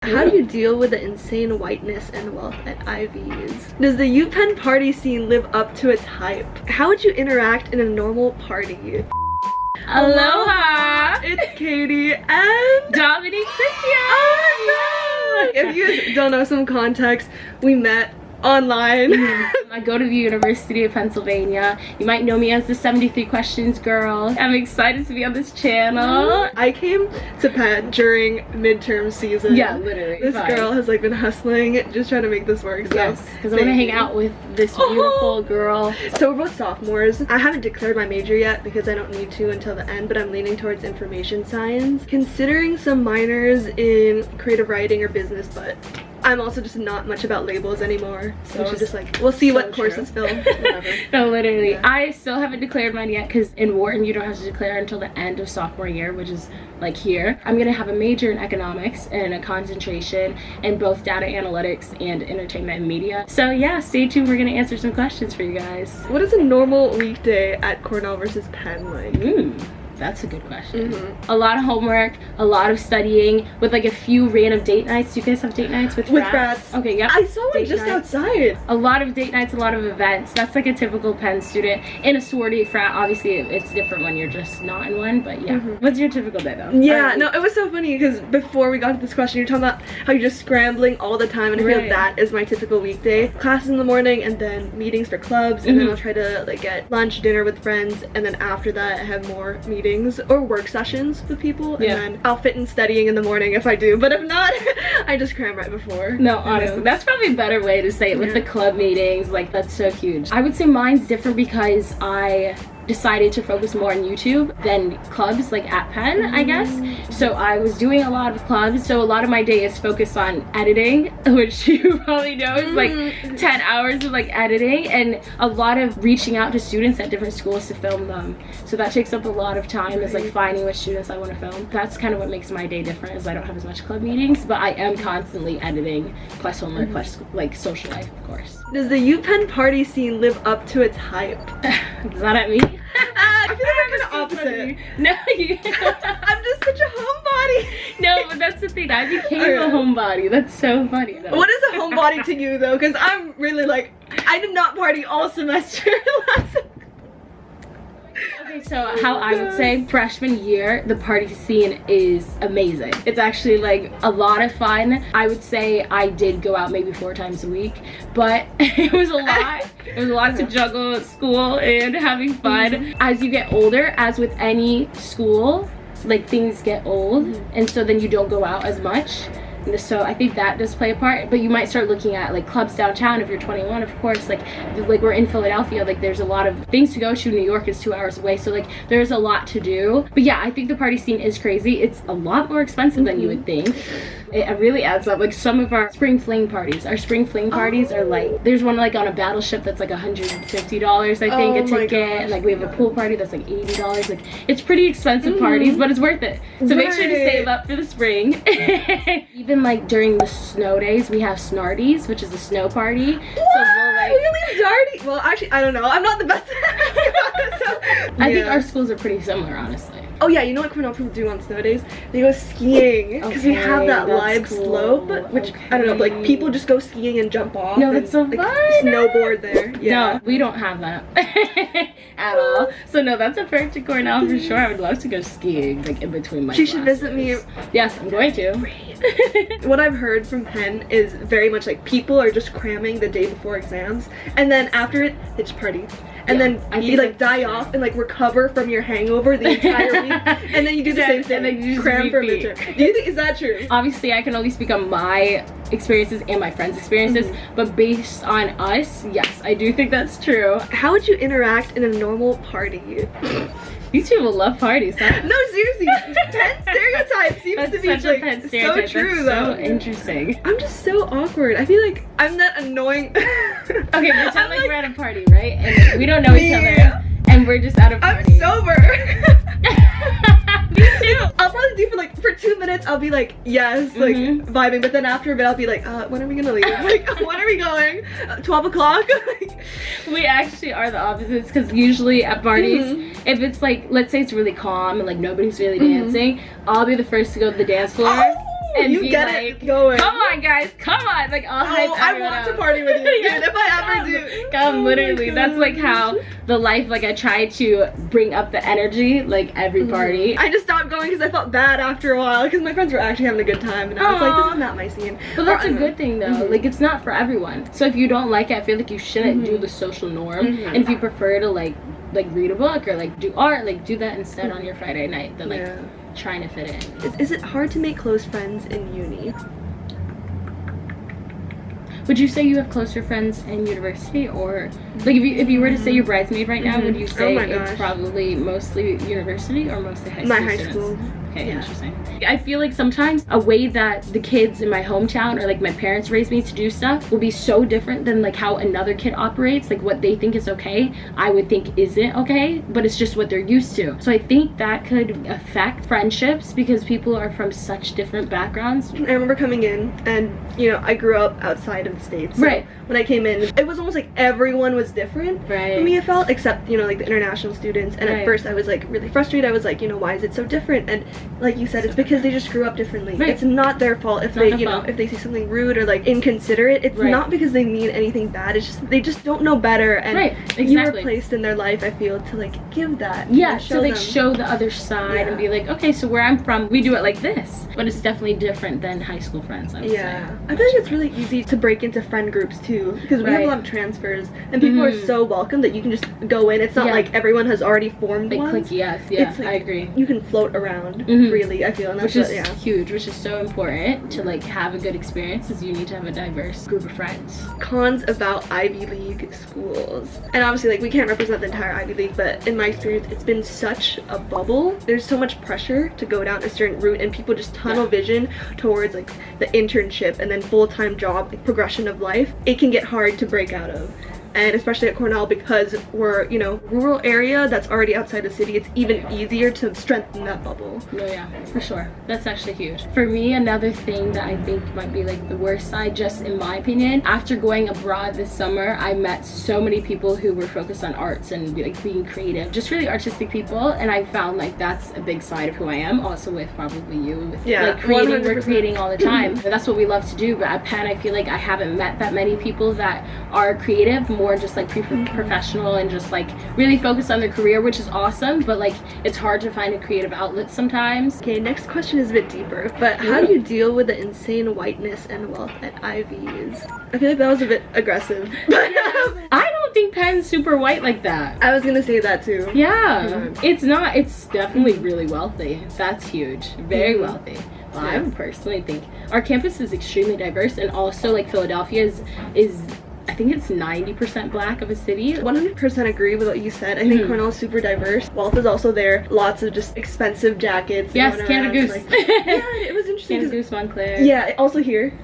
How do you deal with the insane whiteness and wealth at ivies? Does the UPenn party scene live up to its hype? How would you interact in a normal party? Aloha! It's Katie and Domonique, Cynthia! Oh no! If you guys don't know some context, we met online. I go to the University of Pennsylvania. You might know me as the 73 Questions girl. I'm excited to be on this channel. I came to Penn during midterm season. Yeah, literally. This girl has like been hustling, just trying to make this work. So yes, because I want to hang out with this beautiful girl. So we're both sophomores. I haven't declared my major yet because I don't need to until the end, but I'm leaning towards information science. Considering some minors in creative writing or business, but I'm also just not much about labels anymore. So it's just like, we'll see what courses fill. Whatever. No, literally. Yeah. I still haven't declared mine yet because in Wharton you don't have to declare until the end of sophomore year, which is like here. I'm gonna have a major in economics and a concentration in both data analytics and entertainment and media. So yeah, stay tuned. We're gonna answer some questions for you guys. What is a normal weekday at Cornell versus Penn like? That's a good question. A lot of homework, a lot of studying, with like a few random date nights. Do you guys have date nights with frats? Okay, yeah. I saw one just outside. A lot of date nights, a lot of events. That's like a typical Penn student. In a sorority frat, obviously it's different when you're just not in one, but yeah. What's your typical day though? Yeah, no, it was so funny because before we got to this question, you're talking about how you're just scrambling all the time, and I feel that is my typical weekday. Classes in the morning and then meetings for clubs, and then I'll try to like get lunch, dinner with friends, and then after that I have more meetings or work sessions with people, and then I'll fit in studying in the morning if I do, but if not, I just cram right before. No, honestly, that's probably a better way to say it with the club meetings. Like, that's so huge. I would say mine's different because I decided to focus more on YouTube than clubs, like at Penn, I guess. So I was doing a lot of clubs, so a lot of my day is focused on editing, which you probably know is like 10 hours of like editing, and a lot of reaching out to students at different schools to film them. So that takes up a lot of time, is like finding which students I want to film. That's kind of what makes my day different, is I don't have as much club meetings, but I am constantly editing, plus homework, plus like social life, of course. Does the UPenn party scene live up to its hype? Is that at me? I feel like I'm kind of opposite. No, I'm just such a homebody. No, but that's the thing. I became a homebody. That's so funny though. What is a homebody to you though? Because I'm really like, I did not party all semester last. Okay, so how I would say freshman year, the party scene is amazing. It's actually like a lot of fun. I would say I did go out maybe 4 times a week, but it was a lot. It was a lot to juggle at school and having fun. As you get older, as with any school, like things get old, and so then you don't go out as much. So I think that does play a part, but you might start looking at like clubs downtown if you're 21, of course. Like we're in Philadelphia, like there's a lot of things to go to. New York is 2 hours away, so like there's a lot to do. But yeah, I think the party scene is crazy. It's a lot more expensive than you would think. It really adds up. Like some of our spring fling parties are like, there's one like on a battleship that's like $150 I think a ticket, and like we have a pool party that's like $80. Like it's pretty expensive parties, but it's worth it. So make sure to save up for the spring. Even like during the snow days, we have Snarties, which is a snow party. What? So we'll like, really darty? Well, actually, I don't know. I'm not the best. I think our schools are pretty similar, honestly. Oh yeah, you know what Cornell people do on snow days? They go skiing, because we have that live slope, which I don't know, like people just go skiing and jump off. No, that's so like, fun. Snowboard there. Yeah. No, we don't have that at all. So no, that's a perk to Cornell for sure. I would love to go skiing, like in between my classes. She should visit me. Yes, I'm going to. What I've heard from Penn is very much like people are just cramming the day before exams, and then after it, they just party. And then you like die off and like recover from your hangover the entire week, and then you do the same thing, and then you just cram for midterm. Do you think, is that true? Obviously, I can only speak on my experiences and my friends' experiences, but based on us, yes, I do think that's true. How would you interact in a normal party? You two will love parties, huh? No, seriously, Penn stereotype seems to be like so true though. So interesting. I'm just so awkward. I feel like I'm that annoying. Okay, pretend like we're at a party, right? And we don't know each other, and we're just at a party. I'm sober. Me too. I'll probably do for 2 minutes. I'll be like, yes, like vibing, but then after a bit, I'll be like, when are we gonna leave? Like, when are we going? 12 o'clock? We actually are the opposites, because usually at parties, if it's like, let's say it's really calm and like nobody's really dancing, I'll be the first to go to the dance floor. and you be get like, it going. come on guys, come on, like I'll hype I everyone want up. to party with you, dude, Yes, if I ever do. Come, literally, that's like how the life, like I try to bring up the energy, like every party. I just stopped going because I felt bad after a while because my friends were actually having a good time and I was like, this is not my scene. But that's a good thing though, like it's not for everyone. So if you don't like it, I feel like you shouldn't do the social norm. And if you prefer to like read a book or like do art, like do that instead on your Friday night than like trying to fit in. Is it hard to make close friends in uni? Would you say you have closer friends in university, or like if you were to say your bridesmaid right now, would you say it's probably mostly university or mostly high school? My high school. Okay, interesting. I feel like sometimes a way that the kids in my hometown or like my parents raised me to do stuff will be so different than like how another kid operates, like what they think is okay, I would think isn't okay, but it's just what they're used to. So I think that could affect friendships because people are from such different backgrounds. I remember coming in and, you know, I grew up outside of the States. So when I came in, it was almost like everyone was different for me, it felt, except, you know, like the international students. And at first I was like really frustrated. I was like, you know, why is it so different? And like you said, it's because they just grew up differently. It's not their fault if they, you know, if they say something rude or like inconsiderate. It's not because they mean anything bad. It's just they just don't know better. And you were placed in their life, I feel, to like give that. Yeah, to like show the other side and be like, okay, so where I'm from, we do it like this. But it's definitely different than high school friends, I would say. I feel like it's really easy to break into friend groups too, because we have a lot of transfers and people are so welcome that you can just go in. It's not like everyone has already formed one. Click, it's like, I agree. You can float around freely, I feel, and that's which is huge, which is so important to like have a good experience, is you need to have a diverse group of friends. Cons about Ivy League schools, and obviously like we can't represent the entire Ivy League, but in my experience it's been such a bubble. There's so much pressure to go down a certain route and people just tunnel vision towards like the internship and then full-time job, like, progression of life. It can get hard to break out of. And especially at Cornell, because we're, you know, rural area that's already outside the city, it's even easier to strengthen that bubble. Oh yeah, for sure. That's actually huge. For me, another thing that I think might be like the worst side, just in my opinion, after going abroad this summer, I met so many people who were focused on arts and like being creative, just really artistic people, and I found like that's a big side of who I am, also with probably you, with like creating, 100%. We're creating all the time. That's what we love to do, but at Penn, I feel like I haven't met that many people that are creative, more just like professional and just like really focused on their career, which is awesome, but like it's hard to find a creative outlet sometimes. Okay, next question is a bit deeper, but how do you deal with the insane whiteness and wealth at Ivies? I feel like that was a bit aggressive. I don't think Penn's super white like that. I was gonna say that too. It's not. It's definitely really wealthy. That's huge. Very wealthy. Well, I would personally think our campus is extremely diverse, and also like Philadelphia is I think it's 90% black of a city. 100% agree with what you said. I think Cornell is super diverse. Wealth is also there. Lots of just expensive jackets. Yes, Canada Goose. Like, yeah, it was interesting. Canada Goose, Montclair. Yeah, also here.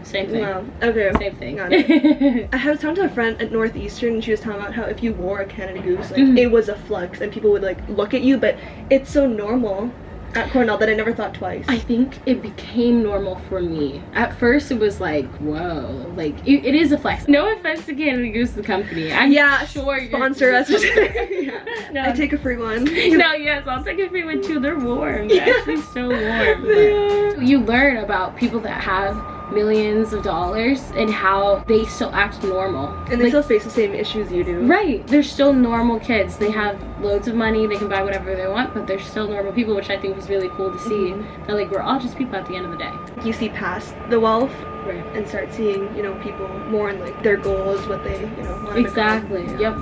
Same thing. Wow. Okay. Same thing. Got it. I was talking to a friend at Northeastern, and she was talking about how if you wore a Canada Goose, like it was a flex, and people would like look at you, but it's so normal at Cornell that I never thought twice. I think it became normal for me. At first it was like, whoa, like it is a flex. No offense to Canada Goose, the company. I'm sure you're sponsor us. No. I take a free one. No, yes, I'll take a free one too. They're warm. They're actually so warm. You learn about people that have millions of dollars and how they still act normal, and they still face the same issues you do. Right, they're still normal kids. They have loads of money, they can buy whatever they want, but they're still normal people, which I think was really cool to see. That like we're all just people at the end of the day. You see past the wealth and start seeing, you know, people more in like their goals, what they, you know, want to become. Yep.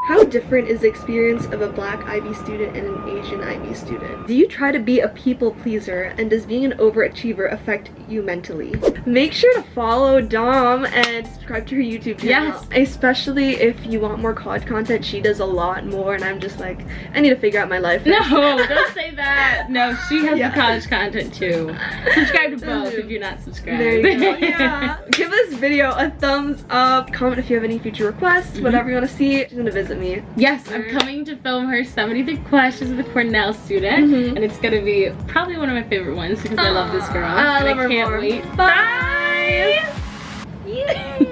How different is the experience of a Black Ivy student and an Asian Ivy student? Do you try to be a people pleaser, and does being an overachiever affect you mentally? Make sure to follow Dom and subscribe to her YouTube channel. Yes. Especially if you want more college content. She does a lot more, and I'm just like, I need to figure out my life. No, don't say that. No, she has the college content too. Subscribe to both if you're not subscribed. There you go. Yeah. Give this video a thumbs up. Comment if you have any future requests, whatever you want to see. She's gonna visit me. Yes, I'm coming to film her 73 questions with a Cornell student, and it's gonna be probably one of my favorite ones because I love this girl. I love her can't more. wait. Bye. Bye.